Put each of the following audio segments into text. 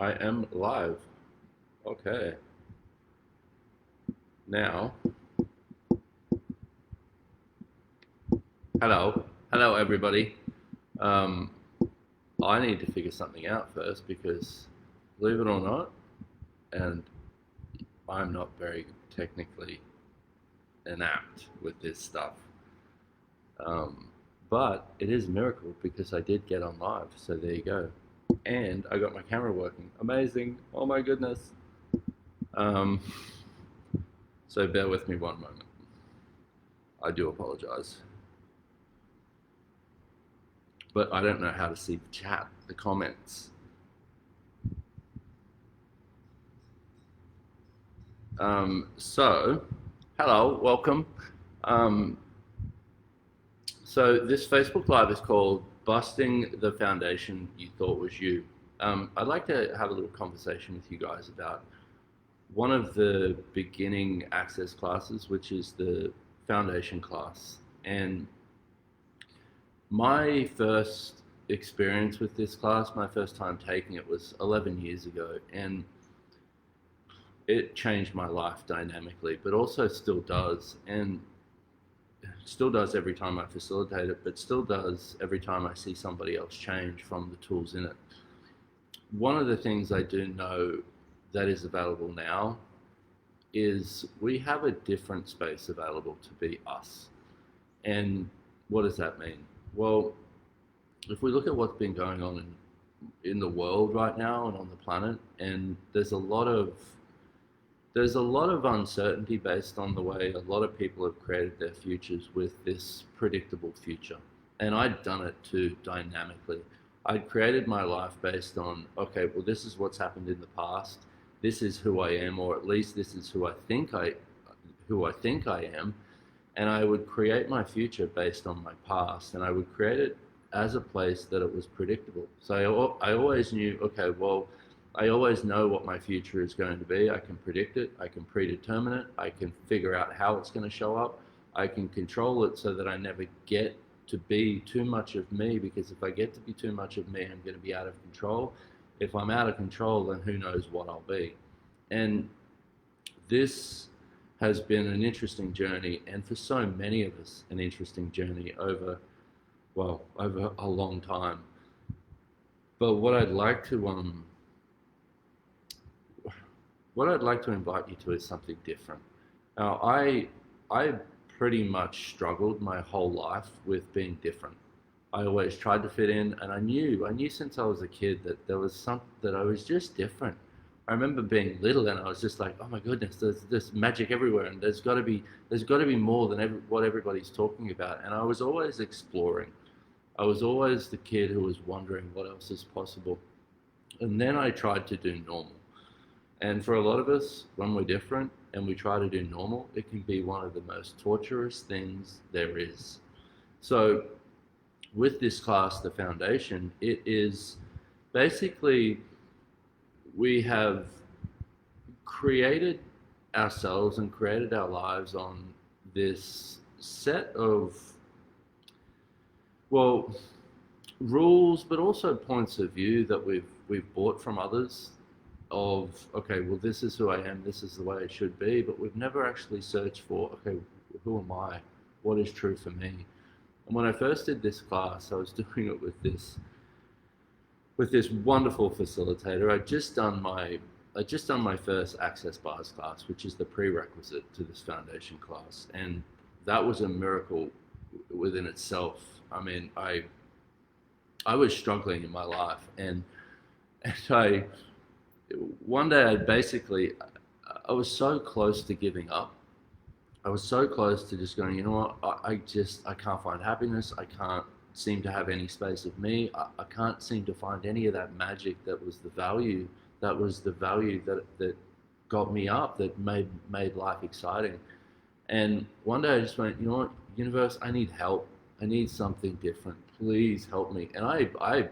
I am live. Okay. Now, hello everybody. Um, I need to figure something out first because, believe it or not, and I'm not very technically inept with this stuff. Um, but it is a miracle because I did get on live, so there you go. And I got my camera working. Amazing! Oh my goodness. Um, so bear with me one moment. I do apologize. But I don't know how to see the chat, the comments. So, hello, welcome. So this Facebook Live is called Busting the Foundation You Thought Was You. I'd like to have a little conversation with you guys about one of the beginning access classes, which is the foundation class. And my first experience with this class, my first time taking it was 11 years ago, and it changed my life dynamically, but also still does, and still does every time I facilitate it, but still does every time I see somebody else change from the tools in it. One of the things I do know that is available now is we have a different space available to be us. And what does that mean? Well, if we look at what's been going on in the world right now and on the planet, and there's a lot of uncertainty based on the way a lot of people have created their futures with this predictable future. And I'd done it too dynamically. I'd created my life based on, okay, well, this is what's happened in the past. This is who I am, or at least this is who I think I am. And I would create my future based on my past, and I would create it as a place that it was predictable. So I always knew, okay, well, I always know what my future is going to be. I can predict it, I can predetermine it, I can figure out how it's going to show up, I can control it so that I never get to be too much of me, because if I get to be too much of me, I'm going to be out of control. If I'm out of control, then who knows what I'll be. And this has been an interesting journey, and for so many of us, an interesting journey over a long time. But what I'd like to invite you to is something different. Now, I pretty much struggled my whole life with being different. I always tried to fit in, and I knew since I was a kid that there was something that I was just different. I remember being little and I was just like, oh my goodness, there's magic everywhere, and there's got to be more than what everybody's talking about. And I was always exploring. I was always the kid who was wondering what else is possible. And then I tried to do normal. And for a lot of us, when we're different and we try to do normal, it can be one of the most torturous things there is. So with this class, the foundation, it is basically, we have created ourselves and created our lives on this set of, well, rules, but also points of view that we've bought from others of, okay, well, this is who I am, this is the way it should be, but we've never actually searched for, okay, who am I? What is true for me? And when I first did this class, I was doing it with this wonderful facilitator. I'd just done my first Access Bars class, which is the prerequisite to this foundation class, and that was a miracle within itself. I mean, I was struggling in my life, and one day I was so close to giving up. I was so close to just going, you know what, I can't find happiness. I can't seem to have any space of me. I can't seem to find any of that magic that was the value that got me up, that made life exciting. And one day I just went, you know what, universe, I need help. I need something different. Please help me. And I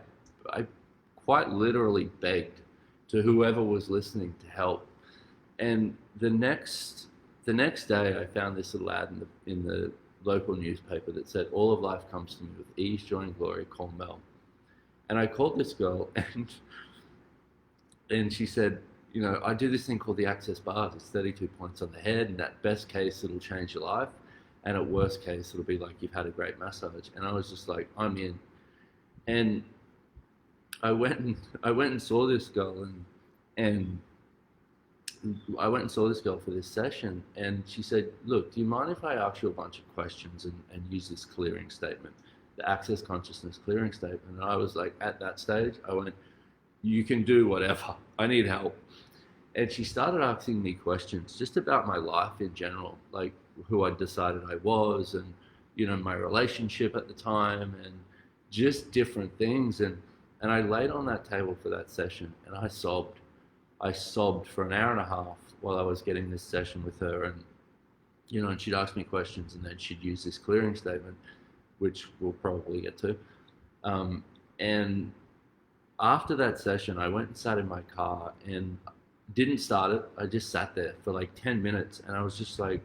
quite literally begged to whoever was listening to help. And the next day, I found this little ad in the local newspaper that said, all of life comes to me with ease, joy, and glory, call Mel. And I called this girl, And she said, you know, I do this thing called the access bars. It's 32 points on the head, and at best case, it'll change your life. And at worst case, it'll be like you've had a great massage. And I was just like, I'm in. And I went and saw this girl, and I went and saw this girl for this session, and she said, look, do you mind if I ask you a bunch of questions and use this clearing statement, the access consciousness clearing statement? And I was like, at that stage, I went, you can do whatever. I need help. And she started asking me questions just about my life in general, like who I decided I was, and, you know, my relationship at the time, and just different things. And I laid on that table for that session, and I sobbed. I sobbed for an hour and a half while I was getting this session with her. And, you know, and she'd ask me questions, and then she'd use this clearing statement, which we'll probably get to. And after that session, I went and sat in my car and didn't start it. I just sat there for like 10 minutes, and I was just like,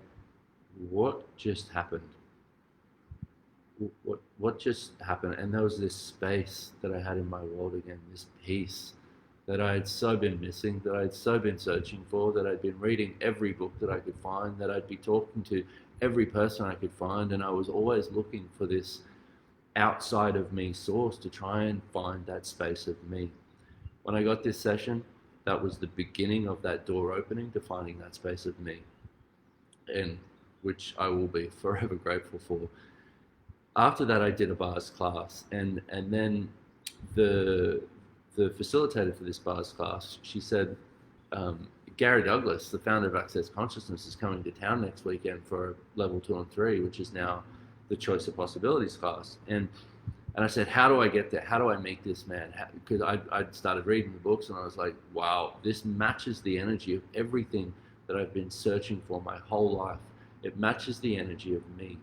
what just happened? What just happened? And there was this space that I had in my world again, this peace that I had so been missing, that I had so been searching for, that I'd been reading every book that I could find, that I'd be talking to every person I could find, and I was always looking for this outside of me source to try and find that space of me. When I got this session, that was the beginning of that door opening to finding that space of me, and which I will be forever grateful for. After that, I did a bars class, and then the facilitator for this bars class, she said, Gary Douglas, the founder of Access Consciousness, is coming to town next weekend for level 2 and 3, which is now the Choice of Possibilities class. And I said, how do I get there? How do I meet this man? Because I'd started reading the books, and I was like, wow, this matches the energy of everything that I've been searching for my whole life. It matches the energy of me.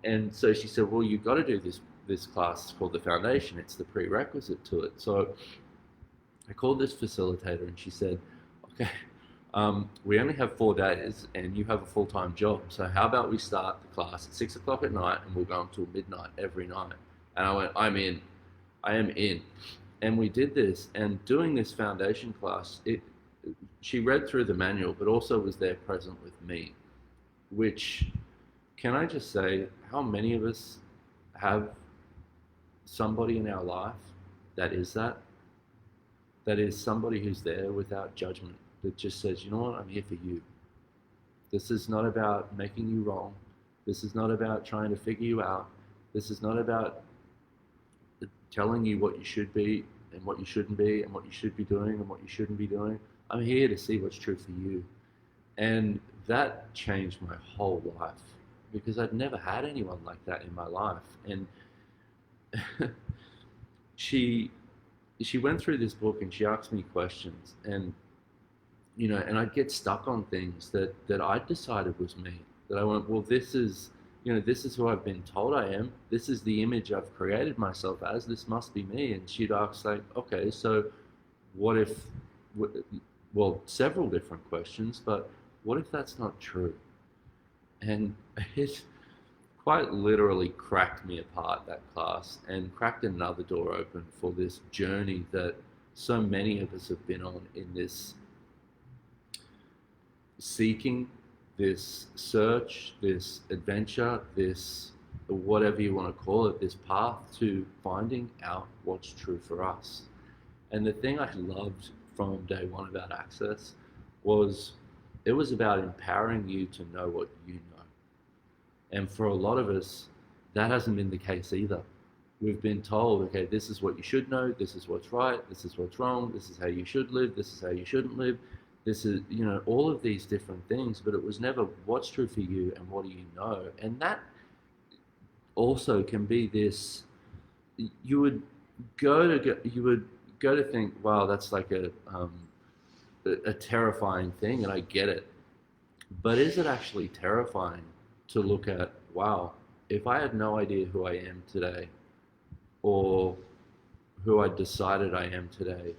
And so she said, well, you've got to do this class called the Foundation. It's the prerequisite to it. So I called this facilitator, and she said, okay, we only have 4 days, and you have a full-time job. So how about we start the class at 6 o'clock at night, and we'll go until midnight every night. And I went, I'm in. I am in. And we did this. And doing this foundation class, she read through the manual, but also was there present with me, which, can I just say, how many of us have somebody in our life that is somebody who's there without judgment, that just says, you know what, I'm here for you. This is not about making you wrong. This is not about trying to figure you out. This is not about telling you what you should be and what you shouldn't be, and what you should be doing and what you shouldn't be doing. I'm here to see what's true for you. And that changed my whole life, because I'd never had anyone like that in my life. And she went through this book, and she asked me questions, and, you know, and I'd get stuck on things that I decided was me, that I went, well, this is, you know, this is who I've been told I am. This is the image I've created myself as. This must be me. And she'd ask, like, okay, so what if, well, several different questions, but what if that's not true? And it quite literally cracked me apart, that class, and cracked another door open for this journey that so many of us have been on, in this seeking, this search, this adventure, this whatever you want to call it, this path to finding out what's true for us. And the thing I loved from day one about Access was, it was about empowering you to know what you know. And for a lot of us, that hasn't been the case either. We've been told, okay, this is what you should know, this is what's right, this is what's wrong, this is how you should live, this is how you shouldn't live. This is, you know, all of these different things, but it was never what's true for you and what do you know. And that also can be this, you would go to think, wow, that's like a terrifying thing, and I get it. But is it actually terrifying to look at, wow, if I had no idea who I am today, or who I decided I am today,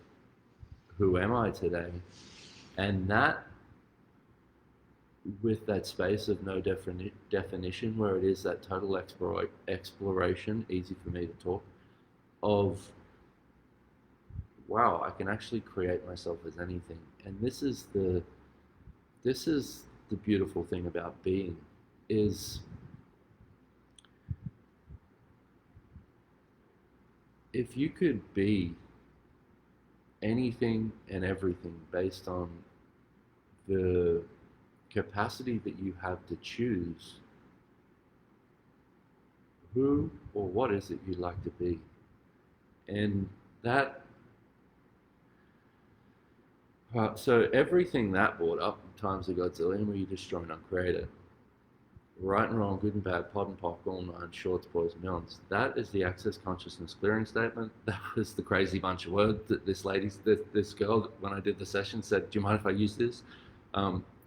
who am I today? And that, with that space of no definition, where it is that total exploration, easy for me to talk, of wow, I can actually create myself as anything. And this is the beautiful thing about being, is if you could be anything and everything based on the capacity that you have to choose who or what is it you'd like to be. And that, so everything that brought up, times a Godzillion, where you destroy and uncreate it, right and wrong, good and bad, pod and pock, all nine, shorts, boys, and melons. That is the access consciousness clearing statement. That was the crazy bunch of words that this girl, when I did the session, said, "Do you mind if I use this?"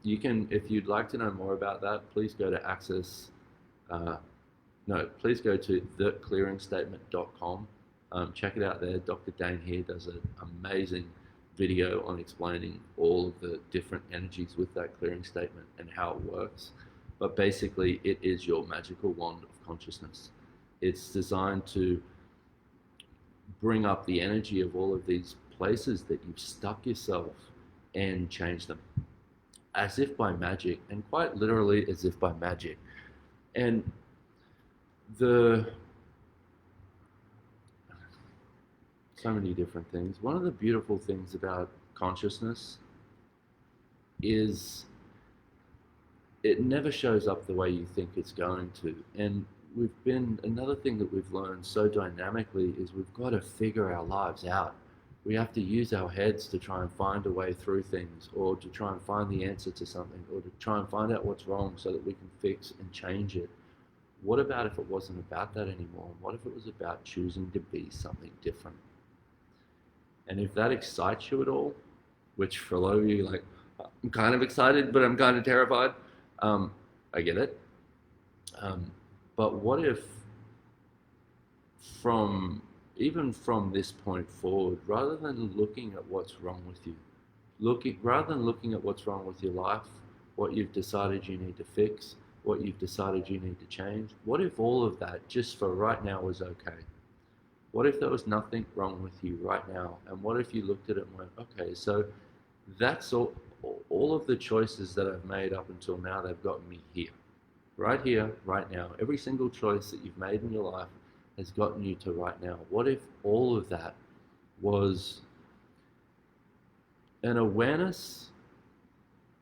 You can, if you'd like to know more about that, please go to please go to theclearingstatement.com. Check it out there. Dr. Dane here does an amazing video on explaining all of the different energies with that clearing statement and how it works. But basically, it is your magical wand of consciousness. It's designed to bring up the energy of all of these places that you've stuck yourself and change them as if by magic, and quite literally as if by magic. And so many different things. One of the beautiful things about consciousness is it never shows up the way you think it's going to. And another thing that we've learned so dynamically is we've got to figure our lives out. We have to use our heads to try and find a way through things, or to try and find the answer to something, or to try and find out what's wrong so that we can fix and change it. What about if it wasn't about that anymore? What if it was about choosing to be something different? And if that excites you at all, which for a lot of you, like, I'm kind of excited, but I'm kind of terrified. I get it. But what if even from this point forward, rather than looking at what's wrong with you, rather than looking at what's wrong with your life, what you've decided you need to fix, what you've decided you need to change, what if all of that just for right now was okay? What if there was nothing wrong with you right now? And what if you looked at it and went, okay, so that's all of the choices that I've made up until now, they've gotten me here, right now. Every single choice that you've made in your life has gotten you to right now. What if all of that was an awareness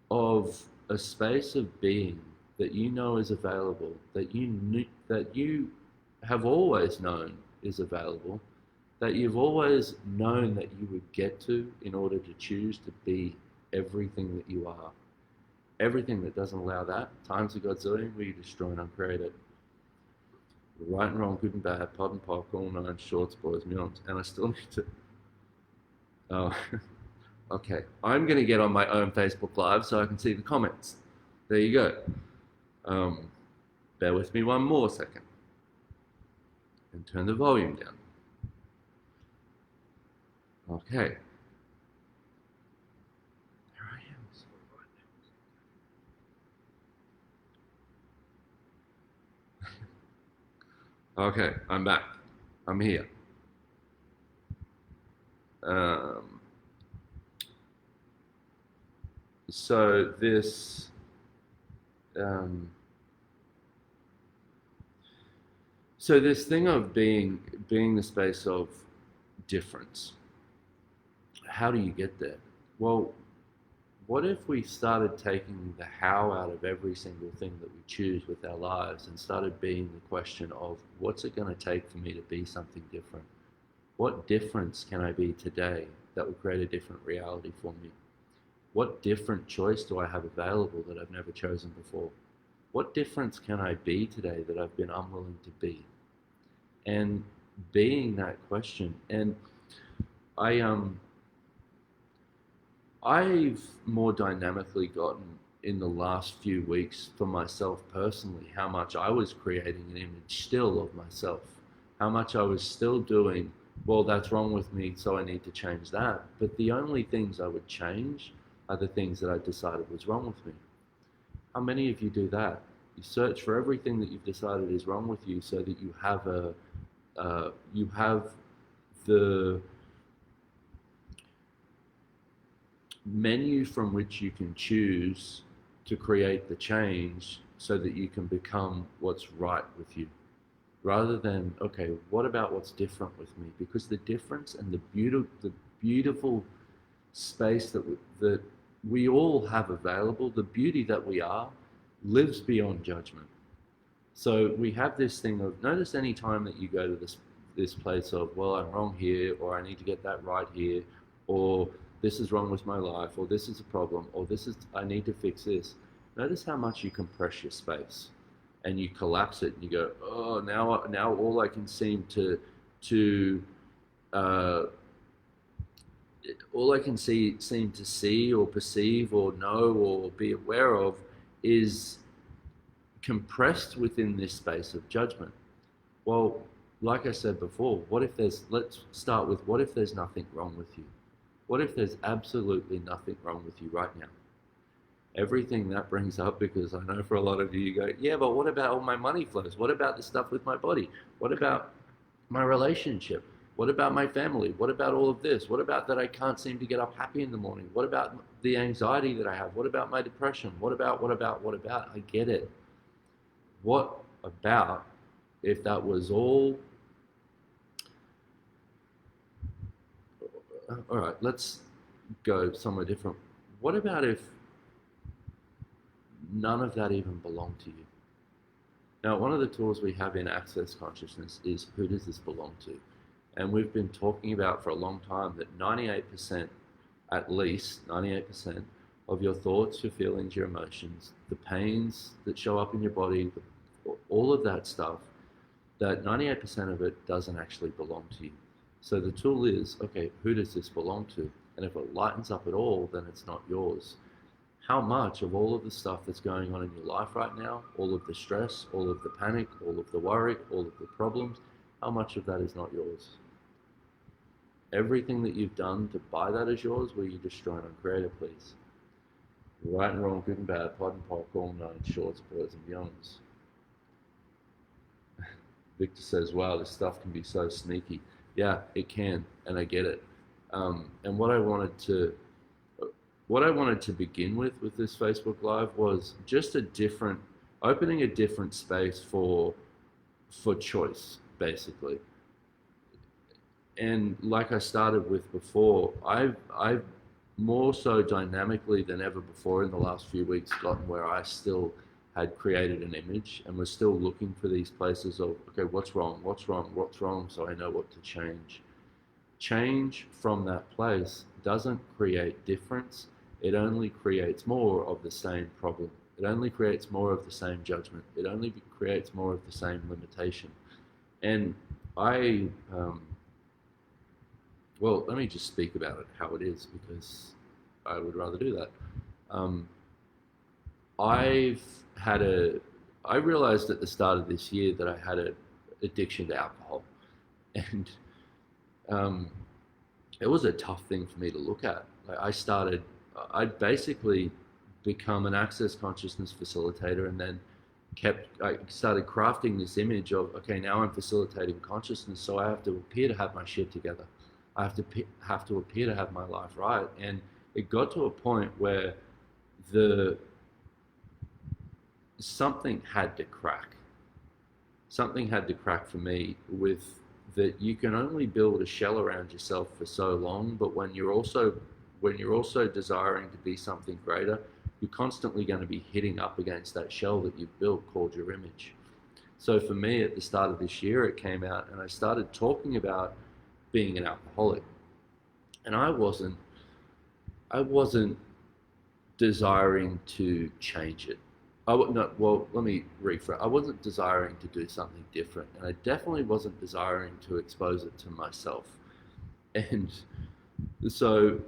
of a space of being that you know is available, that you have always known is available, that you've always known that you would get to in order to choose to be everything that you are. Everything that doesn't allow that, times a Godzillion, where you destroy and uncreate it. Right and wrong, good and bad, pod and pock, all nine, shorts, boys, melons. And I still need to... Oh, okay. I'm going to get on my own Facebook Live so I can see the comments. There you go. Bear with me one more second. And turn the volume down. Okay. There I am. Okay, I'm back. I'm here. So this thing of being the space of difference. How do you get there? Well, what if we started taking the how out of every single thing that we choose with our lives and started being the question of what's it going to take for me to be something different? What difference can I be today that will create a different reality for me? What different choice do I have available that I've never chosen before? What difference can I be today that I've been unwilling to be? And being that question. And I've more dynamically gotten in the last few weeks for myself personally how much I was creating an image still of myself, how much I was still doing, well, that's wrong with me, so I need to change that. But the only things I would change are the things that I decided was wrong with me. How many of you do that? You search for everything that you've decided is wrong with you so that you have the menu from which you can choose to create the change so that you can become what's right with you, rather than, okay, what about what's different with me? Because the difference and the beautiful space that we all have available, the beauty that we are, lives beyond judgment. So we have this thing of, notice any time that you go to this place of, well, I'm wrong here, or I need to get that right here, or this is wrong with my life, or this is a problem, or this is, I need to fix this. Notice how much you compress your space and you collapse it and you go, oh, now all I can to uh, all I can seem to see or perceive or know or be aware of is compressed within this space of judgment. Well, like I said before, let's start with, what if there's nothing wrong with you? What if there's absolutely nothing wrong with you right now? Everything that brings up, because I know for a lot of you, you go, yeah, but what about all my money flows? What about the stuff with my body? What about my relationship? What about my family? What about all of this? What about that I can't seem to get up happy in the morning? What about the anxiety that I have? What about my depression? What about? I get it. What about if that was all? All right, let's go somewhere different. What about if none of that even belonged to you? Now, one of the tools we have in Access Consciousness is, who does this belong to? And we've been talking about for a long time that 98%, at least 98% of your thoughts, your feelings, your emotions, the pains that show up in your body, all of that stuff, that 98% of it doesn't actually belong to you. So the tool is, okay, who does this belong to? And if it lightens up at all, then it's not yours. How much of all of the stuff that's going on in your life right now, all of the stress, all of the panic, all of the worry, all of the problems, how much of that is not yours? Everything that you've done to buy that as yours, will you destroy it on Creator, please? Right and wrong, good and bad, pod and pop, all nine, shorts, boys and beyonds. Victor says, wow, this stuff can be so sneaky. Yeah, it can, and I get it. And what I wanted to begin with this Facebook Live was just opening a different space for choice, basically. And like I started with before, I've more so dynamically than ever before in the last few weeks gotten where I still had created an image and was still looking for these places of, okay, what's wrong, so I know what to change. Change from that place doesn't create difference. It only creates more of the same problem. It only creates more of the same judgment. It only creates more of the same limitation. And well, let me just speak about it how it is, because I would rather do that. I realized at the start of this year that I had an addiction to alcohol, and it was a tough thing for me to look at. I'd basically become an Access Consciousness facilitator, and then I started crafting this image of, okay, now I'm facilitating consciousness, so I have to appear to have my shit together. I have to appear to have my life right. And it got to a point where something had to crack. Something had to crack for me, with that you can only build a shell around yourself for so long, but when you're also desiring to be something greater, you're constantly going to be hitting up against that shell that you've built called your image. So for me, at the start of this year, it came out and I started talking about being an alcoholic. And I wasn't desiring to change it. Let me rephrase. I wasn't desiring to do something different, and I definitely wasn't desiring to expose it to myself. And so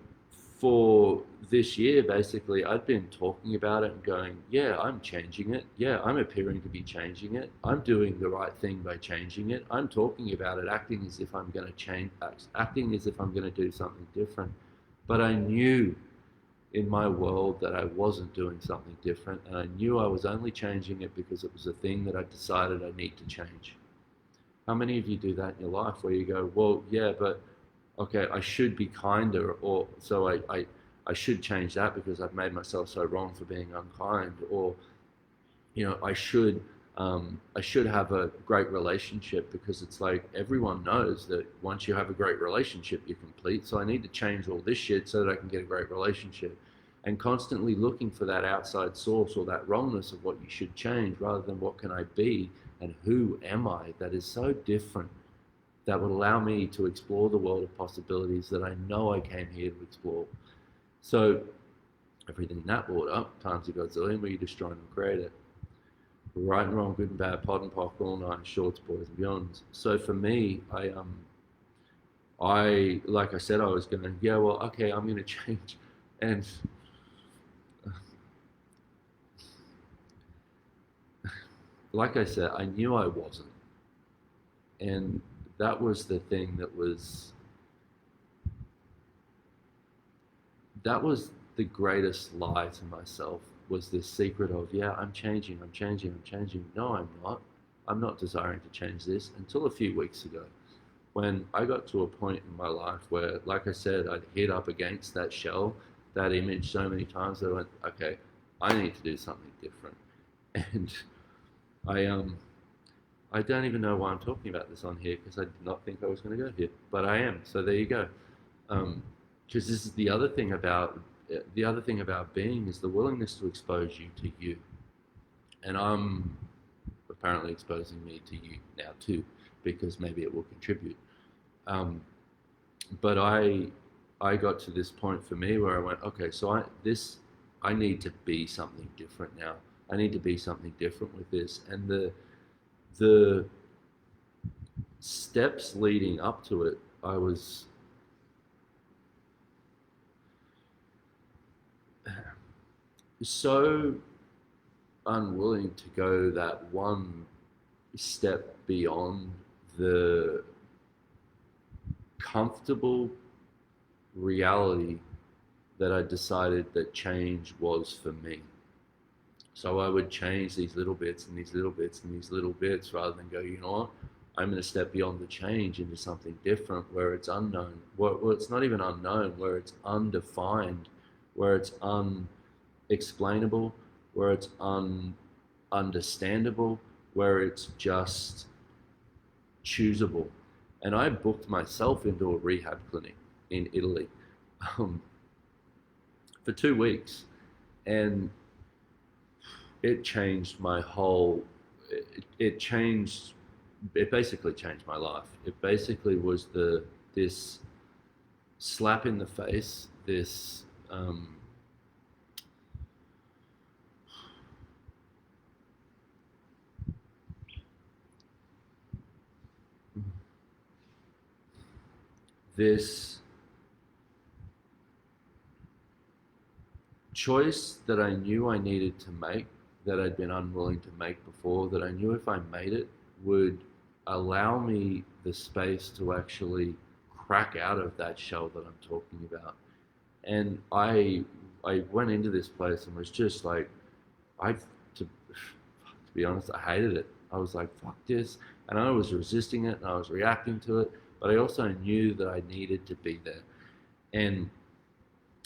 for this year, basically, I'd been talking about it and going, yeah, I'm changing it. Yeah, I'm appearing to be changing it. I'm doing the right thing by changing it. I'm talking about it, acting as if I'm going to change, acting as if I'm going to do something different. But I knew in my world that I wasn't doing something different, and I knew I was only changing it because it was a thing that I decided I need to change. How many of you do that in your life, where you go, well, yeah, but okay, I should be kinder, or so I should change that because I've made myself so wrong for being unkind, or I should have a great relationship, because it's like everyone knows that once you have a great relationship, you're complete. So I need to change all this shit so that I can get a great relationship. And constantly looking for that outside source or that wrongness of what you should change, rather than what can I be and who am I that is so different, that would allow me to explore the world of possibilities that I know I came here to explore. So everything in that order, times a godzillion, where you destroy and create it. Right and wrong, good and bad, pod and pock, all nine shorts, boys and beyonds. So for me, I like I said, I was going, yeah, well, okay, I'm going to change. And like I said, I knew I wasn't. And that was the thing that was the greatest lie to myself, was this secret of, yeah, I'm changing. No, I'm not. I'm not desiring to change this, until a few weeks ago, when I got to a point in my life where, like I said, I'd hit up against that shell, that image so many times that I went, okay, I need to do something different. And I don't even know why I'm talking about this on here, because I did not think I was going to go here, but I am. So there you go. Because this is the other thing about being, is the willingness to expose you to you. And I'm apparently exposing me to you now too, because maybe it will contribute. But I got to this point for me where I went, okay, so I need to be something different now. I need to be something different with this. And the steps leading up to it, I was so unwilling to go that one step beyond the comfortable reality that I decided that change was for me. So I would change these little bits and these little bits and these little bits, rather than go, you know what, I'm going to step beyond the change into something different, where it's unknown, well, it's not even unknown, where it's undefined, where it's unexplainable, where it's understandable, where it's just choosable. And I booked myself into a rehab clinic in Italy for 2 weeks, and it changed my whole, it basically changed my life. It basically was this slap in the face, this this choice that I knew I needed to make, that I'd been unwilling to make before, that I knew if I made it would allow me the space to actually crack out of that shell that I'm talking about. And I went into this place and was just like, to be honest, I hated it. I was like, fuck this. And I was resisting it and I was reacting to it, but I also knew that I needed to be there. And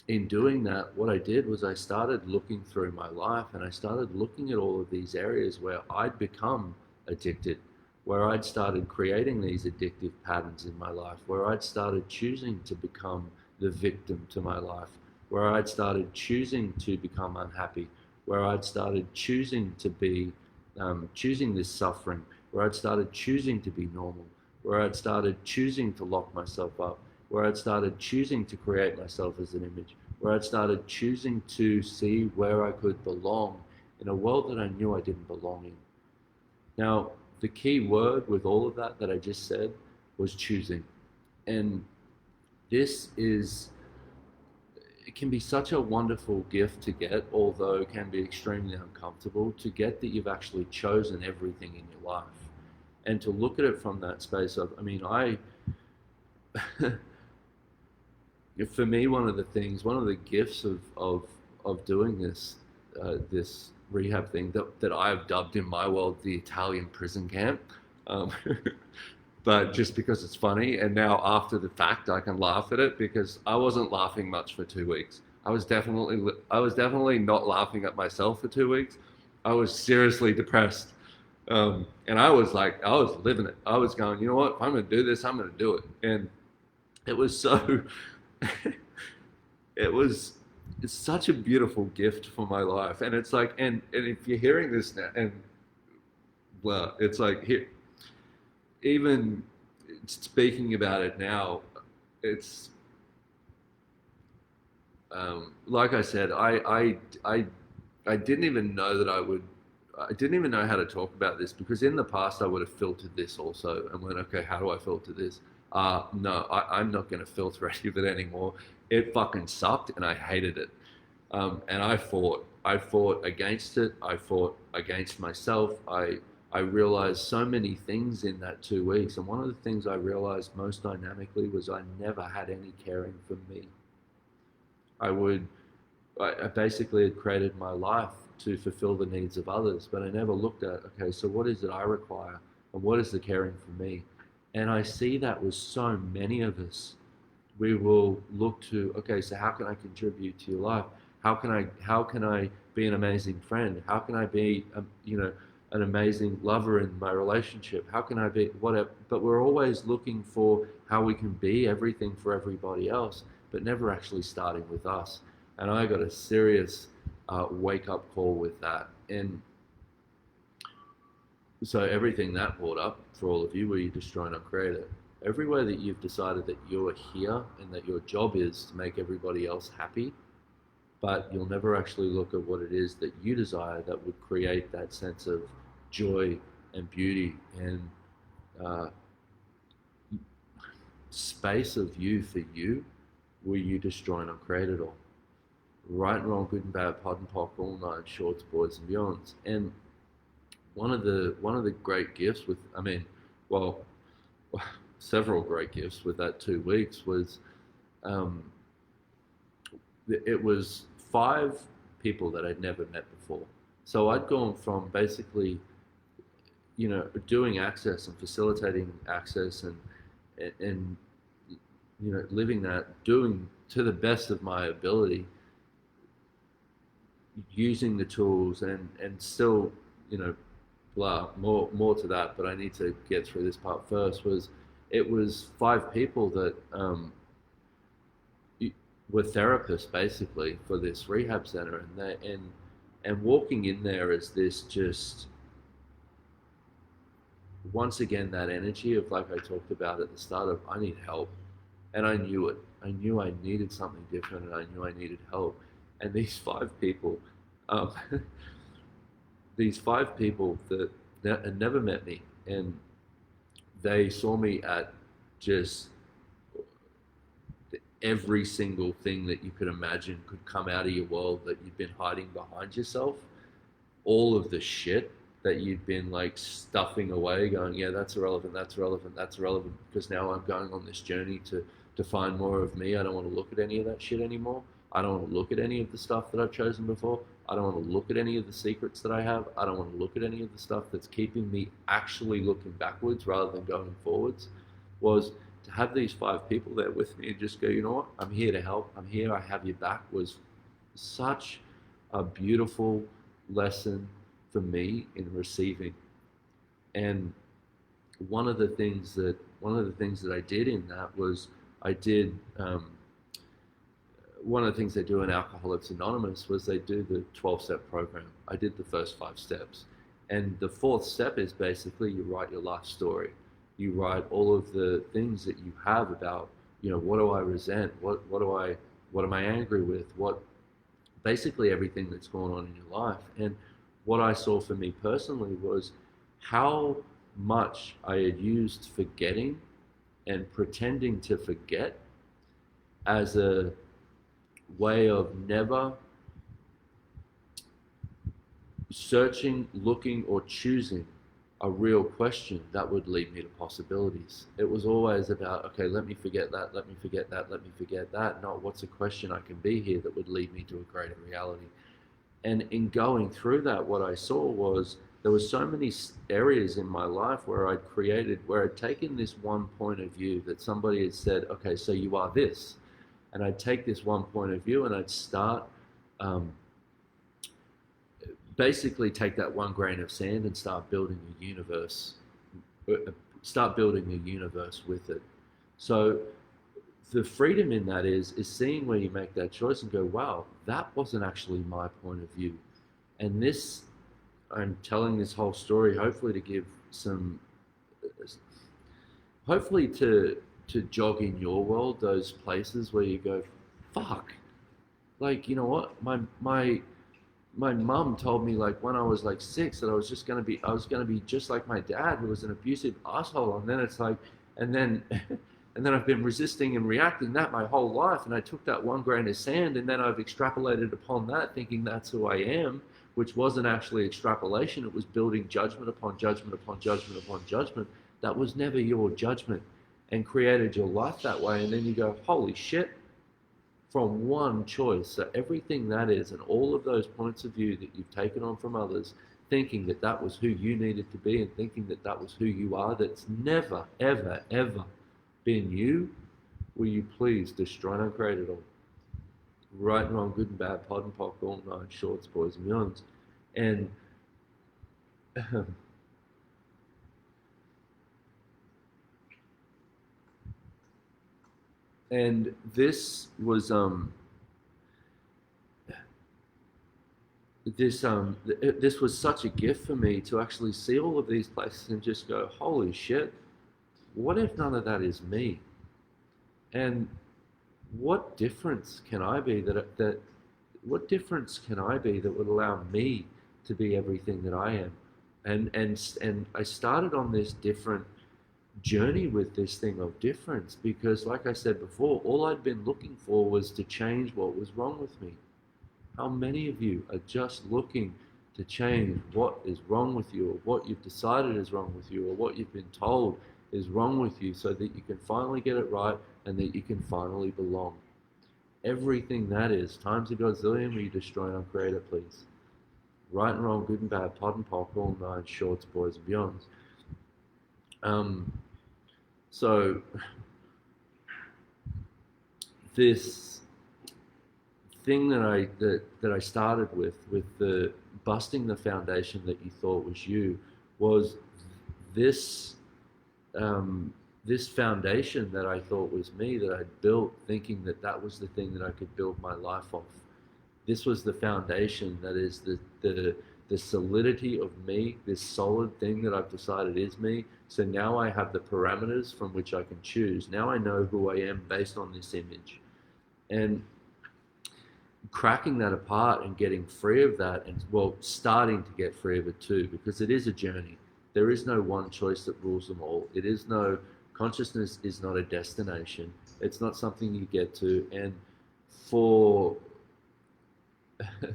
in doing that, what I did was I started looking through my life, and I started looking at all of these areas where I'd become addicted, where I'd started creating these addictive patterns in my life, where I'd started choosing to become the victim to my life, where I'd started choosing to become unhappy, where I'd started choosing to be, choosing this suffering, where I'd started choosing to be normal, where I'd started choosing to lock myself up, where I'd started choosing to create myself as an image, where I'd started choosing to see where I could belong in a world that I knew I didn't belong in. Now, the key word with all of that I just said was choosing. And it can be such a wonderful gift to get, although it can be extremely uncomfortable to get, that you've actually chosen everything in your life. And to look at it from that space of, for me, one of the gifts of doing this rehab thing that I've dubbed in my world the Italian prison camp, but just because it's funny, and now after the fact I can laugh at it, because I wasn't laughing much for 2 weeks. I was definitely not laughing at myself for 2 weeks. I was seriously depressed. And I was like, I was living it. I was going, you know what? If I'm going to do this, I'm going to do it. And it was so, it was it's such a beautiful gift for my life. And it's like, and if you're hearing this now, and well, it's like, here, even speaking about it now, it's, like I said, I didn't even know that I didn't even know how to talk about this, because in the past I would have filtered this also and went, okay, how do I filter this? No, I'm not going to filter any of it anymore. It fucking sucked and I hated it. And I fought against it. I fought against myself. I realized so many things in that 2 weeks. And one of the things I realized most dynamically was I never had any caring for me. I would, I basically had created my life to fulfill the needs of others, but I never looked at, okay, so what is it I require and what is the caring for me? And I see that with so many of us. We will look to, okay, so how can I contribute to your life? How can I be an amazing friend? How can I be, an amazing lover in my relationship? How can I be whatever? But we're always looking for how we can be everything for everybody else, but never actually starting with us. And I got a serious wake up call with that. And so everything that brought up for all of you, where you destroy and create it, everywhere that you've decided that you're here and that your job is to make everybody else happy, but you'll never actually look at what it is that you desire that would create that sense of joy and beauty and space of you for you, where you destroy and create it all. Right and wrong, good and bad, pod and pock, all nine shorts, boys and beyonds. And one of the great gifts with, well, several great gifts with that 2 weeks was, it was 5 people that I'd never met before. So I'd gone from basically, doing access and facilitating access and living that, doing to the best of my ability, using the tools and still, more to that, but I need to get through this part first. It was 5 people that were therapists basically for this rehab center, and walking in there as this, just once again that energy of, like I talked about at the start, of I need help, and I knew it. I knew I needed something different, and I knew I needed help. And these 5 people, these 5 people that had never met me, and they saw me at just every single thing that you could imagine could come out of your world that you've been hiding behind yourself. All of the shit that you'd been like stuffing away, going, yeah, that's irrelevant, that's relevant, that's irrelevant, because now I'm going on this journey to find more of me. I don't want to look at any of that shit anymore. I don't want to look at any of the stuff that I've chosen before. I don't want to look at any of the secrets that I have. I don't want to look at any of the stuff that's keeping me actually looking backwards rather than going forwards. Was to have these 5 people there with me and just go, you know what, I'm here to help. I'm here. I have your back. Was such a beautiful lesson for me in receiving. And one of the things that I did in that was I did. One of the things they do in Alcoholics Anonymous was they do the 12-step program. I did the first 5 steps. And the 4th step is basically you write your life story. You write all of the things that you have about, what do I resent? What am I angry with? Basically everything that's going on in your life. And what I saw for me personally was how much I had used forgetting and pretending to forget as a way of never searching, looking, or choosing a real question that would lead me to possibilities. It was always about, okay, let me forget that, let me forget that, let me forget that, not what's a question I can be here that would lead me to a greater reality. And in going through that, what I saw was there were so many areas in my life where I'd taken this one point of view that somebody had said, okay, so you are this. And I'd take this one point of view and I'd start, basically take that one grain of sand and start building a universe, with it. So the freedom in that is seeing where you make that choice and go, wow, that wasn't actually my point of view. And this, I'm telling this whole story hopefully to give some, hopefully to jog in your world those places where you go, fuck, like, you know what, my mum told me, like, when I was like 6, that I was going to be just like my dad, who was an abusive asshole. And then it's like, and then and then I've been resisting and reacting that my whole life, and I took that one grain of sand and then I've extrapolated upon that, thinking that's who I am, which wasn't actually extrapolation. It was building judgment upon judgment upon judgment upon judgment that was never your judgment, and created your life that way. And then you go, holy shit, from one choice. So everything that is, and all of those points of view that you've taken on from others, thinking that that was who you needed to be, and thinking that that was who you are, that's never, ever, ever been you, will you please destroy and uncreate it all? Right and wrong, good and bad, pod and pock, all nine shorts, boys and beyonds. And and this was this was such a gift for me to actually see all of these places and just go, holy shit, what if none of that is me? And what difference can I be what difference can I be that would allow me to be everything that I am? And I started on this different journey with this thing of difference, because like I said before, all I'd been looking for was to change what was wrong with me. How many of you are just looking to change what is wrong with you, or what you've decided is wrong with you, or what you've been told is wrong with you, so that you can finally get it right and that you can finally belong? Everything that is, times a godzillion, will you destroy and uncreate it, please? Right and wrong, good and bad, pod and pock, all nine shorts, boys and beyonds. So this thing that I started with the busting the foundation that you thought was you, was this this foundation that I thought was me, that I'd built thinking that that was the thing that I could build my life off. This was the foundation that is the solidity of me, this solid thing that I've decided is me. So now I have the parameters from which I can choose. Now I know who I am based on this image. And cracking that apart and getting free of that, and well, starting to get free of it too, because it is a journey. There is no one choice that rules them all. It is no, consciousness is not a destination. It's not something you get to. And for it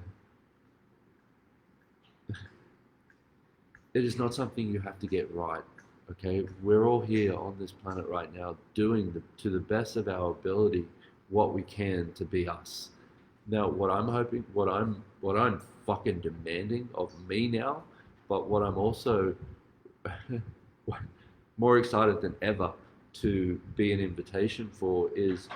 is not something you have to get right. Okay, we're all here on this planet right now doing to the best of our ability what we can to be us. Now, what I'm hoping, what I'm fucking demanding of me now, but what I'm also more excited than ever to be an invitation for, is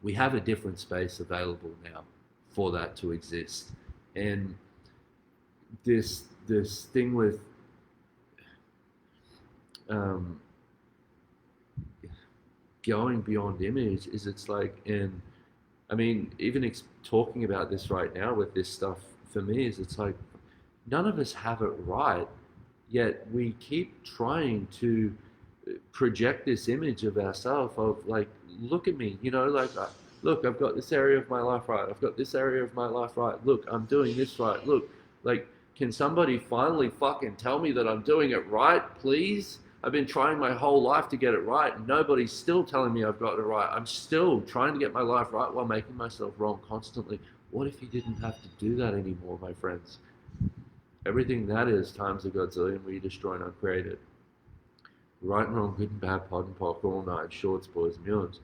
we have a different space available now for that to exist. And this thing with going beyond image is, it's like, and I mean, even talking about this right now with this stuff, for me, is it's like, none of us have it right, yet we keep trying to project this image of ourselves of, like, look at me, you know, like, look, I've got this area of my life right, I've got this area of my life right, look, I'm doing this right, look, like, can somebody finally fucking tell me that I'm doing it right, please? I've been trying my whole life to get it right, and nobody's still telling me I've got it right. I'm still trying to get my life right while making myself wrong constantly. What if you didn't have to do that anymore, my friends? Everything that is times a godzillion, where you destroy and uncreate it. Right and wrong, good and bad, pod and pock, all nine shorts, boys and beyonds.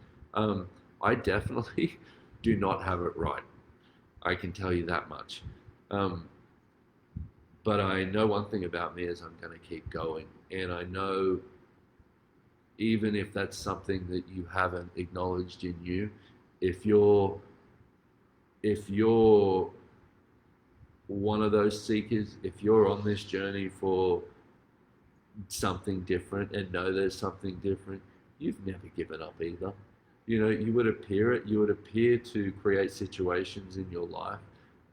I definitely do not have it right. I can tell you that much. But I know one thing about me is I'm going to keep going. And I know, even if that's something that you haven't acknowledged in you, if you're if you're one of those seekers, if you're on this journey for something different and know there's something different, you've never given up either. You would appear to create situations in your life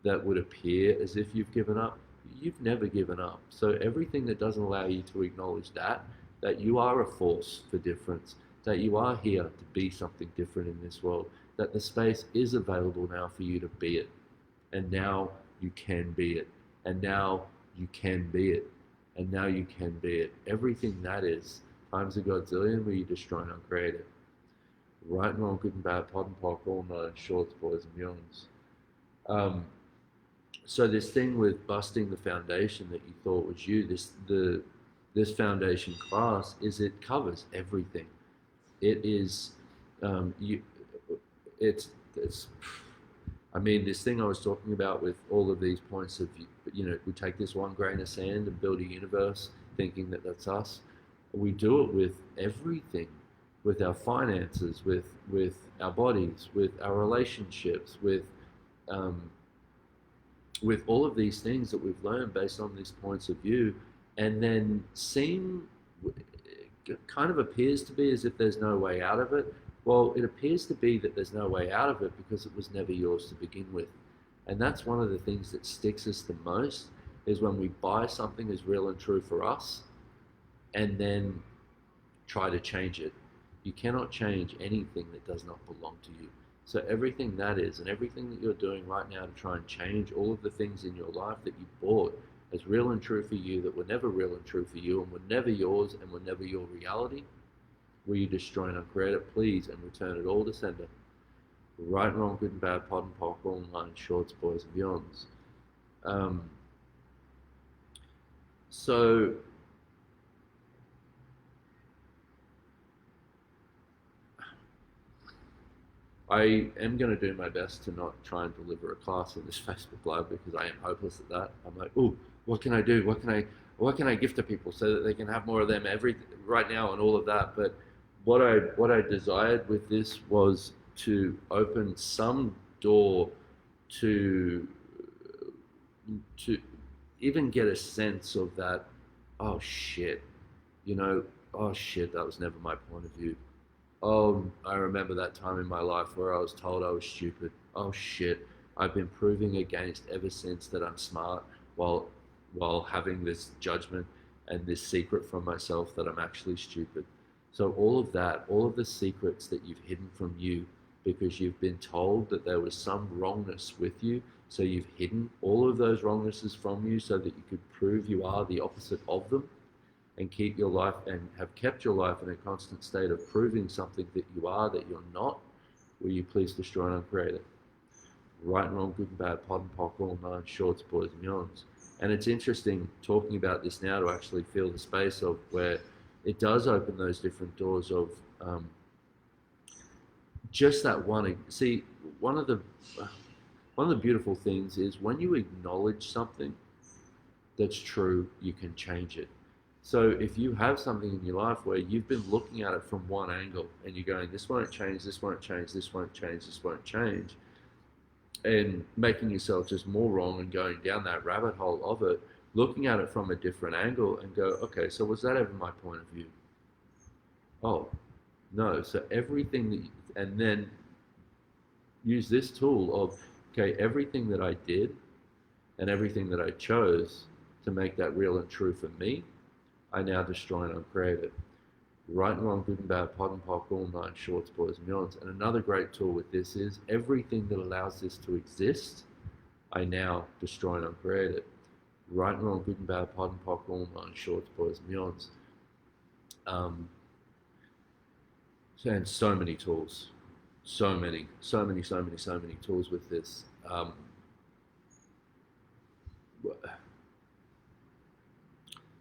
that would appear as if you've given up. You've never given up. So everything that doesn't allow you to acknowledge that you are a force for difference, that you are here to be something different in this world, that the space is available now for you to be it. And now you can be it. And now you can be it. And now you can be it. Everything that is, times a godzillion, where you destroy and uncreate it. Right and wrong, good and bad, pod and pock, all nine, shorts, boys and beyonds. So this thing with busting the foundation that you thought was you, this foundation class, is it covers everything. It is, it's I mean, this thing I was talking about with all of these points of, we take this one grain of sand and build a universe thinking that that's us. We do it with everything, with our finances, with our bodies, with our relationships, with all of these things that we've learned based on these points of view, and then kind of appears to be as if there's no way out of it. Well, it appears to be that there's no way out of it because it was never yours to begin with. And that's one of the things that sticks us the most, is when we buy something as real and true for us and then try to change it. You cannot change anything that does not belong to you. So everything that is, and everything that you're doing right now to try and change all of the things in your life that you bought as real and true for you, that were never real and true for you, and were never yours, and were never your reality, will you destroy and uncreate it, please, and return it all to sender. Right and wrong, good and bad, pod and pock, all nine, shorts, boys and beyonds. So I am going to do my best to not try and deliver a class in this Facebook Live, because I am hopeless at that. I'm like, oh, what can I do? What can I give to people so that they can have more of them right now and all of that? But what I desired with this was to open some door to even get a sense of that. Oh shit, oh shit, that was never my point of view. Oh, I remember that time in my life where I was told I was stupid. Oh shit, I've been proving against ever since that I'm smart, while having this judgment and this secret from myself that I'm actually stupid. So all of that, all of the secrets that you've hidden from you because you've been told that there was some wrongness with you, so you've hidden all of those wrongnesses from you so that you could prove you are the opposite of them, and keep your life, and have kept your life in a constant state of proving something that you are that you're not. Will you please destroy and uncreate it? Right and wrong, good and bad, pod and pock, all nine, shorts, boys and beyonds. And it's interesting talking about this now to actually feel the space of where it does open those different doors of just that one. See, one of the beautiful things is when you acknowledge something that's true, you can change it. So if you have something in your life where you've been looking at it from one angle and you're going, this won't change, this won't change, this won't change, this won't change, and making yourself just more wrong and going down that rabbit hole of it, looking at it from a different angle and go, okay, so was that ever my point of view? Oh, no. So everything that, and then use this tool of, okay, everything that I did and everything that I chose to make that real and true for me, I now destroy and uncreate it. Right and wrong, good and bad, pod and pock, all nine, shorts, boys and beyonds. And another great tool with this is everything that allows this to exist, I now destroy and uncreate it. Right and wrong, good and bad, pod and pock, all nine, shorts, boys and beyonds. And so many tools. So many tools with this.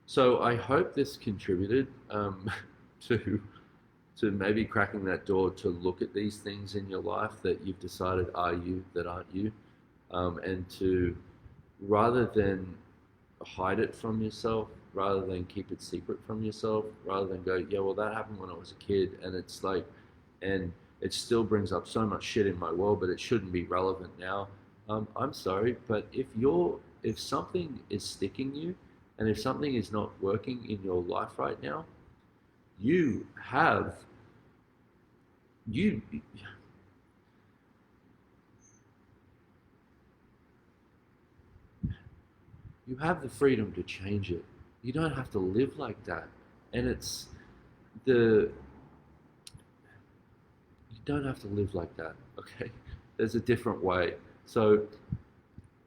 So I hope this contributed to maybe cracking that door to look at these things in your life that you've decided are you, that aren't you, and to, rather than hide it from yourself, rather than keep it secret from yourself, rather than go, yeah, well, that happened when I was a kid, and it's like, and it still brings up so much shit in my world, but it shouldn't be relevant now. I'm sorry, but if something is sticking you, and if something is not working in your life right now, you have you you have the freedom to change it. You don't have to live like that. And the you don't have to live like that, okay? There's a different way. So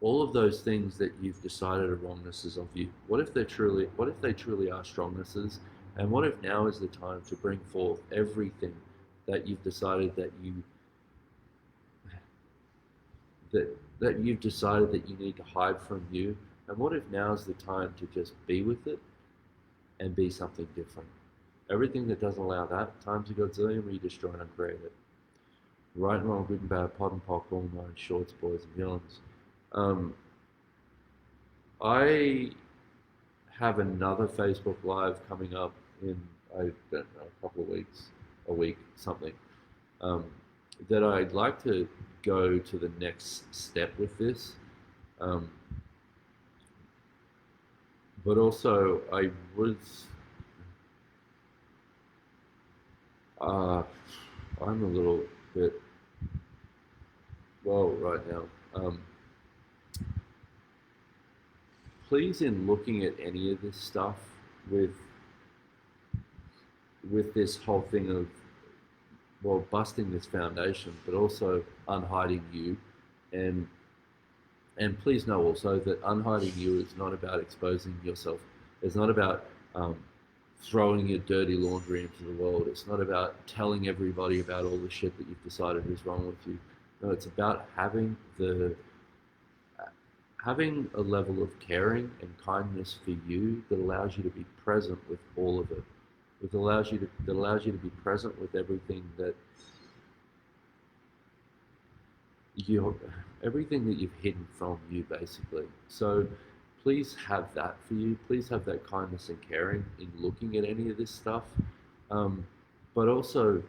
all of those things that you've decided are wrongnesses of you, what if they truly are strongnesses? And what if now is the time to bring forth everything that you've decided that you've decided that you need to hide from you? And what if now is the time to just be with it and be something different? Everything that doesn't allow that, times a Godzillion, we destroy and uncreate it. Right and wrong, good and bad, pod and pock, all nine, shorts, boys and villains. I have another Facebook Live coming up in, I don't know, a couple of weeks, a week, something, that I'd like to go to the next step with this. But also, I was, I'm a little bit, well, right now. Please, in looking at any of this stuff with this whole thing of, well, busting this foundation, but also unhiding you, and please know also that unhiding you is not about exposing yourself. It's not about throwing your dirty laundry into the world. It's not about telling everybody about all the shit that you've decided is wrong with you. No, it's about having a level of caring and kindness for you that allows you to be present with all of it. That allows you to be present with everything that everything that you've hidden from you, basically. So please have that for you. Please have that kindness and caring in looking at any of this stuff. But also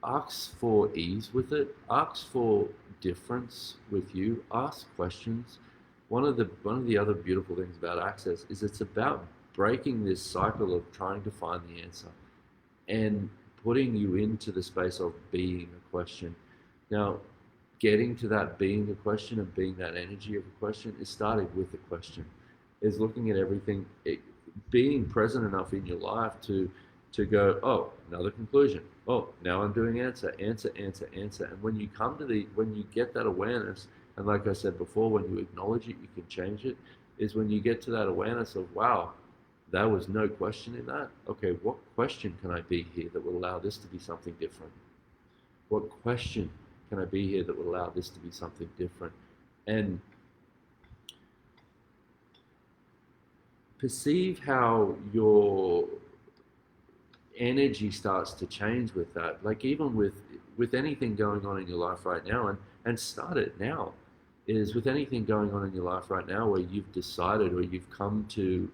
ask for ease with it. Ask for difference with you. Ask questions. One of the other beautiful things about Access is it's about breaking this cycle of trying to find the answer and putting you into the space of being a question. Now, getting to that being a question and being that energy of a question is starting with a question. Is looking at everything, being present enough in your life to go, oh, another conclusion. Oh, now I'm doing answer. And when you get that awareness, and like I said before, when you acknowledge it, you can change it, is when you get to that awareness of, wow, there was no question in that. Okay, what question can I be here that will allow this to be something different? What question can I be here that will allow this to be something different? And perceive how your energy starts to change with that. Like even with anything going on in your life right now, and start it now, is with anything going on in your life right now where you've decided or you've come to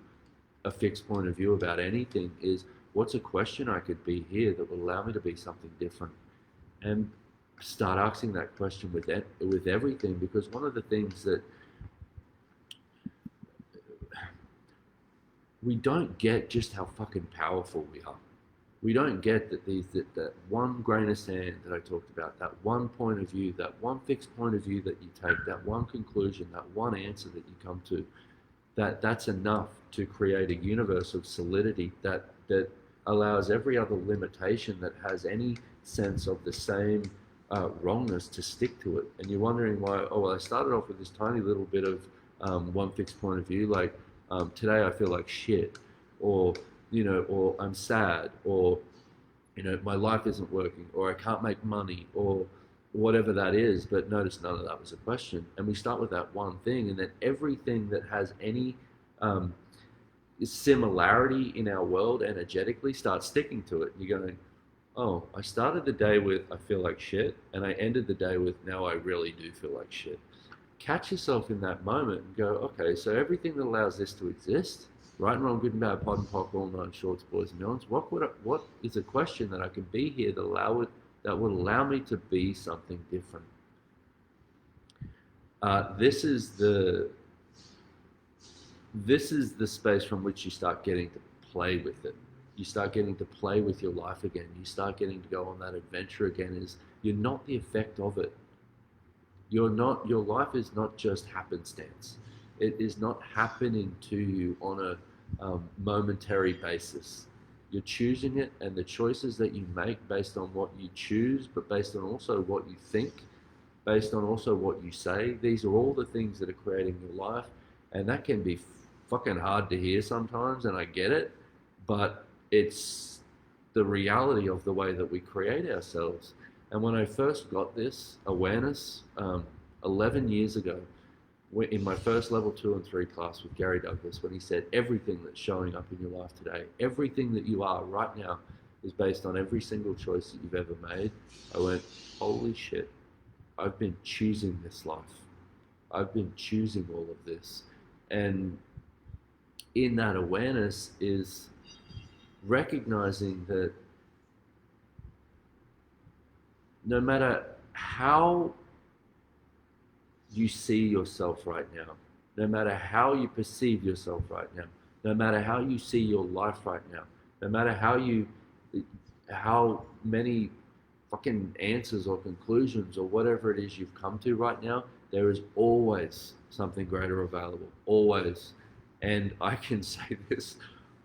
a fixed point of view about anything, is what's a question I could be here that will allow me to be something different? And start asking that question with everything, because one of the things that we don't get just how fucking powerful we are. We don't get that one grain of sand that I talked about, that one point of view, that one fixed point of view that you take, that one conclusion, that one answer that you come to, that's enough to create a universe of solidity that allows every other limitation that has any sense of the same wrongness to stick to it. And you're wondering why, oh, well, I started off with this tiny little bit of one fixed point of view, like today I feel like shit, or or I'm sad, or my life isn't working, or I can't make money, or whatever that is. But notice none of that was a question. And we start with that one thing, and then everything that has any similarity in our world energetically starts sticking to it. You're going, oh, I started the day with I feel like shit, and I ended the day with now I really do feel like shit. Catch yourself in that moment and go, okay, so everything that allows this to exist Right and wrong, good and bad, pod and pock, all nine shorts, boys and melons. What is a question that I can be here that would allow me to be something different? This is the space from which you start getting to play with it. You start getting to play with your life again. You start getting to go on that adventure again. Is you're not the effect of it. Your life is not just happenstance. It is not happening to you on a momentary basis. You're choosing it, and the choices that you make based on what you choose, but based on also what you think, based on also what you say, these are all the things that are creating your life. And that can be fucking hard to hear sometimes, and I get it, but it's the reality of the way that we create ourselves. And when I first got this awareness 11 years ago, in my first level 2 and 3 class with Gary Douglas, when he said everything that's showing up in your life today, everything that you are right now is based on every single choice that you've ever made, I went, holy shit, I've been choosing this life. I've been choosing all of this. And in that awareness is recognizing that no matter how you see yourself right now, no matter how you perceive yourself right now, no matter how you see your life right now, no matter how many fucking answers or conclusions or whatever it is you've come to right now, there is always something greater available, always. And I can say this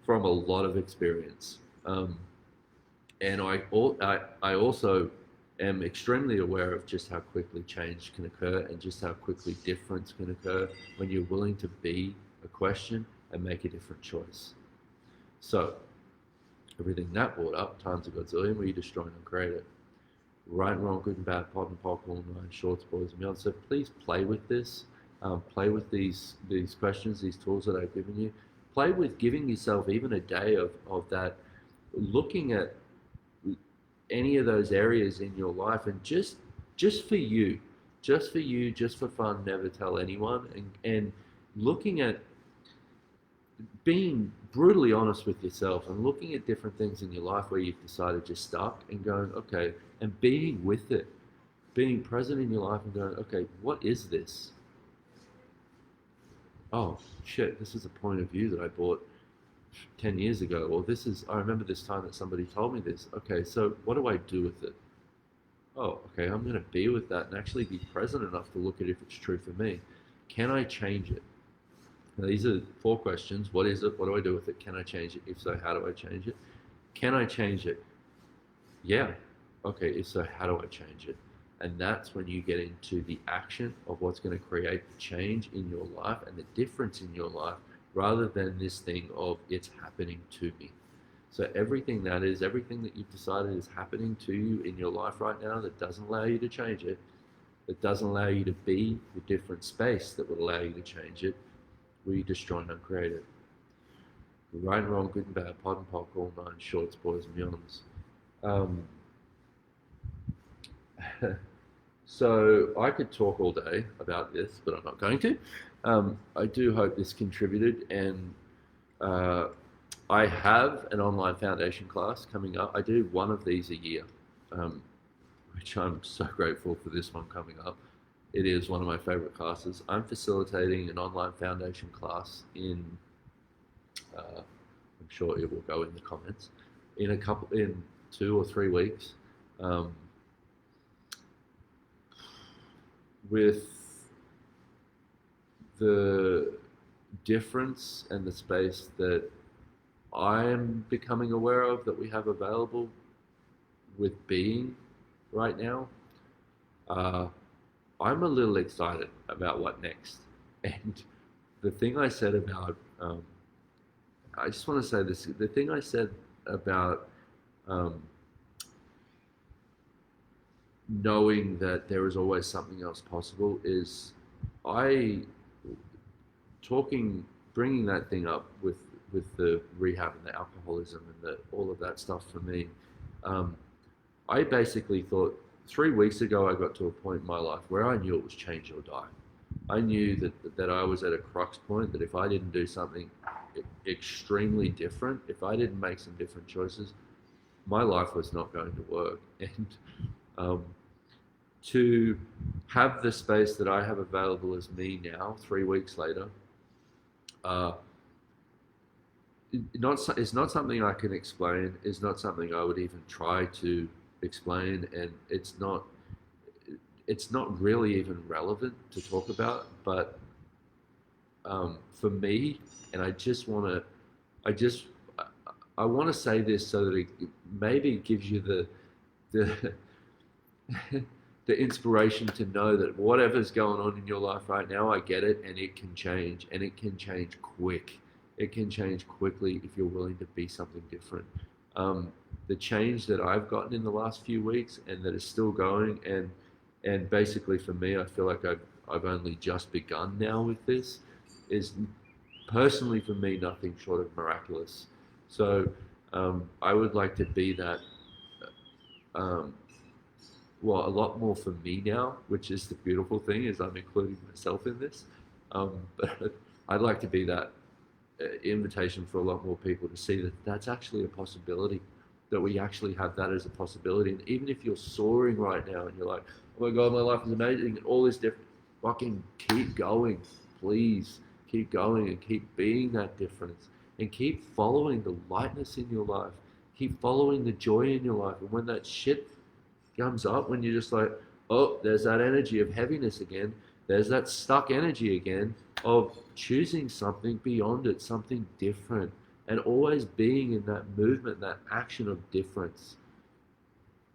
from a lot of experience. And I also am extremely aware of just how quickly change can occur and just how quickly difference can occur when you're willing to be a question and make a different choice. So, everything that brought up, times a godzillion, where you destroy and create it. Right and wrong, good and bad, pod and pock, all nine shorts, boys and beyond. So please play with this. Play with these questions, these tools that I've given you. Play with giving yourself even a day of that, looking at any of those areas in your life, and just for you, just for fun, never tell anyone, and looking at being brutally honest with yourself and looking at different things in your life where you've decided you're stuck and going, okay, and being with it, being present in your life and going, okay, what is this? Oh shit, this is a point of view that I bought 10 years ago, or I remember this time that somebody told me this. Okay, so what do I do with it? Oh, okay, I'm going to be with that and actually be present enough to look at if it's true for me. Can I change it? Now, these are 4 questions. What is it? What do I do with it? Can I change it? If so, how do I change it? Can I change it? Yeah. Okay, if so, how do I change it? And that's when you get into the action of what's going to create the change in your life and the difference in your life, rather than this thing of it's happening to me. So everything that you've decided is happening to you in your life right now that doesn't allow you to change it, that doesn't allow you to be the different space that would allow you to change it, will you destroy and uncreate it? Right and wrong, good and bad, pod and pock, all nine shorts, boys and beyonds. So I could talk all day about this, but I'm not going to. I do hope this contributed, and I have an online foundation class coming up. I do one of these a year, which I'm so grateful for this one coming up. It is one of my favorite classes. I'm facilitating an online foundation class in, I'm sure it will go in the comments, in 2 or 3 weeks. With the difference and the space that I am becoming aware of that we have available with being right now, I'm a little excited about what next. And the thing I said about, I just want to say this, the thing I said about knowing that there is always something else possible is bringing that thing up with the rehab and the alcoholism and all of that stuff for me. I basically thought 3 weeks ago I got to a point in my life where I knew it was change or die. I knew that I was at a crux point, that if I didn't do something extremely different, if I didn't make some different choices, my life was not going to work. And um, to have the space that I have available as me now, 3 weeks later, uh, it's not something I can explain. It's not something I would even try to explain, and it's not really even relevant to talk about. But for me, and I just, I want to say this so that it maybe gives you the the inspiration to know that whatever's going on in your life right now, I get it, and it can change, and it can change quick. It can change quickly if you're willing to be something different. The change that I've gotten in the last few weeks, and that is still going, and basically for me, I feel like I've only just begun now with this, is personally for me nothing short of miraculous. So I would like to be that. Um, well, a lot more for me now, which is the beautiful thing, is I'm including myself in this. But I'd like to be that invitation for a lot more people to see that that's actually a possibility, that we actually have that as a possibility. And even if you're soaring right now and you're like, oh my God, my life is amazing, and all this different, fucking keep going, please. Keep going and keep being that difference, and keep following the lightness in your life. Keep following the joy in your life. And when that shit comes up, when you're just like, oh, there's that energy of heaviness again, there's that stuck energy again of choosing something beyond it, something different, and always being in that movement, that action of difference.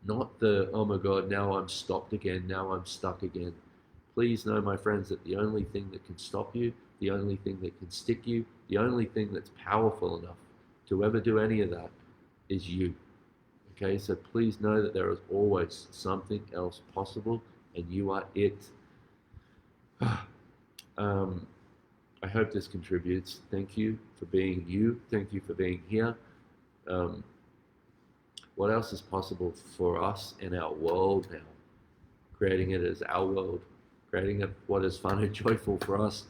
Not the, oh my God, now I'm stopped again, now I'm stuck again. Please know, my friends, that the only thing that can stop you, the only thing that can stick you, the only thing that's powerful enough to ever do any of that is you. Okay, so please know that there is always something else possible, and you are it. I hope this contributes. Thank you for being you. Thank you for being here. What else is possible for us in our world now? Creating it as our world, creating it what is fun and joyful for us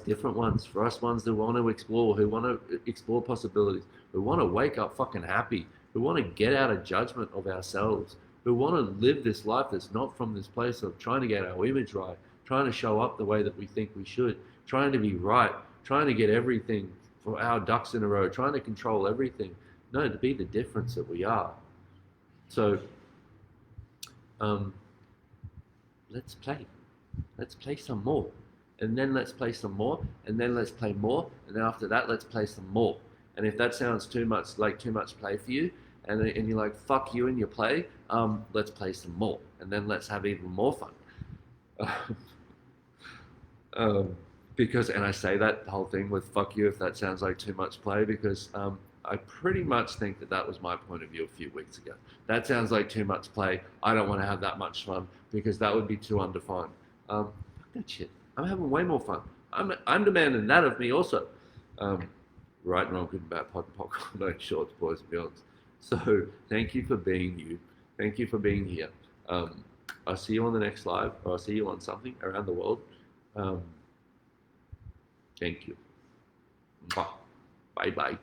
different ones, for us ones that want to explore, who want to explore possibilities, who want to wake up fucking happy, who want to get out of judgment of ourselves, who want to live this life that's not from this place of trying to get our image right, trying to show up the way that we think we should, trying to be right, trying to get everything for our ducks in a row, trying to control everything. No, to be the difference that we are. So let's play. Let's play some more. And then let's play some more. And then let's play more. And then after that, let's play some more. And if that sounds too much play for you, and you're like, fuck you and your play, let's play some more. And then let's have even more fun. Because, and I say that whole thing with fuck you if that sounds like too much play, because I pretty much think that was my point of view a few weeks ago. That sounds like too much play. I don't want to have that much fun because that would be too undefined. Fuck that shit. I'm having way more fun. I'm demanding that of me also. Right and wrong, good and bad, pod and popcorn, no shorts, boys and beyonds. So thank you for being you. Thank you for being here. I'll see you on the next live, or I'll see you on something around the world. Thank you. Bye. Bye-bye.